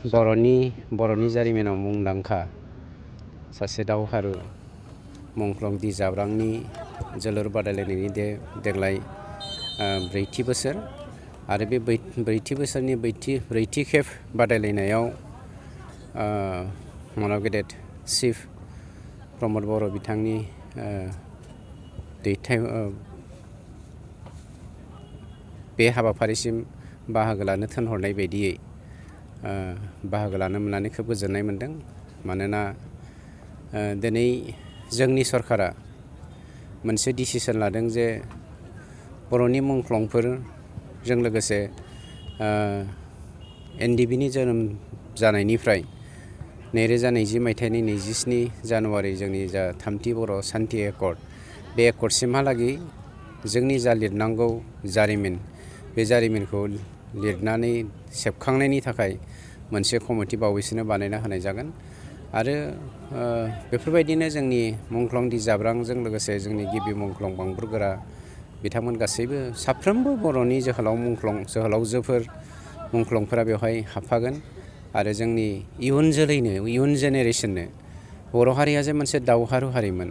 बर'नि जारिमिनाव मुंदांखा सासे दावहारु मुंख्लं दि जाब्रांनि जोलुर बादायलायनायनि देग्लाय ब्रैथि बोसोर आरो बे ब्रैथि बोसोरनि ब्रैथि खेब बादायलायनायाव मानाव गेदेर चिफ प्रमद बर' बिथांनि बे हाबाफारिसिम बाहागो लानो थिनहरनाय बायदियै बाहागो लानो मोननानै खोब गोजोननाय मोनदों। मानोना दिनै जोंनि सरकारा मोनसे डिसिसन लादों जे बर'नि मुंख्लंफोरजों लोगोसे NDBनि जोनोम जानायनिफ्राय 2020 मायथाइनि 27 जानुवारि जोंनि जा थामथि बर' सान्थि एकर्ड बे एकर्डसिमहालागै जोंनि जा लिरनांगौ जारिमिन बे जारिमिनखौ लिरनानै सेबखांनायनि थाखाय मोनसे कमिटि बावैसोनो बानायना होनाय जागोन आरो बेफोरबायदिनो जोंनि मुंख्लं दि जाब्रांजों लोगोसे जोंनि गिबि मुंख्लं बांबुरगोरा बिथांमोन गासैबो साफ्रोमबो बर'नि जोहोलावजोफोर मुंख्लंफोरा बेवहाय हाबफागोन आरो जोंनि इयुन जोलैनो इयुन जेनेरेसननो बर' हारिया जे मोनसे दावहारु हारिमोन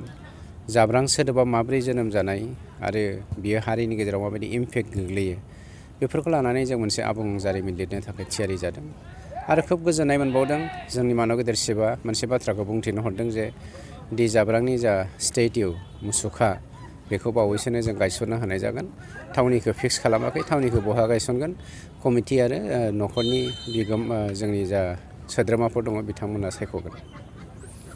जाब्रां सोदोबा माब्रै जोनोम जानाय आरो बियो हारिनि गेजेराव माबायदि इम्पेक्ट गोग्लैयो बेफोरखौ लानानै जों मोनसे आबुं जारिमिन लिरनो थाखाय थियारि जादों आरो खोब गोजोननाय मोनबावदों जोंनि मानाव गेदेर चिफआ मोनसे बाथ्राखौ बुंथिनो हरदों जे दि जाब्रांनि जा स्टेटिउ मुसुखा बेखौ बावैसोनो जों गायसननो होनाय जागोन। थावनिखौ फिक्स खालामाखै, थावनिखौ बहा गायसनगोन कमिटि आरो न'खरनि जोंनि जा सोद्रोमाफोर दङ बिथांमोना सायख'गोन।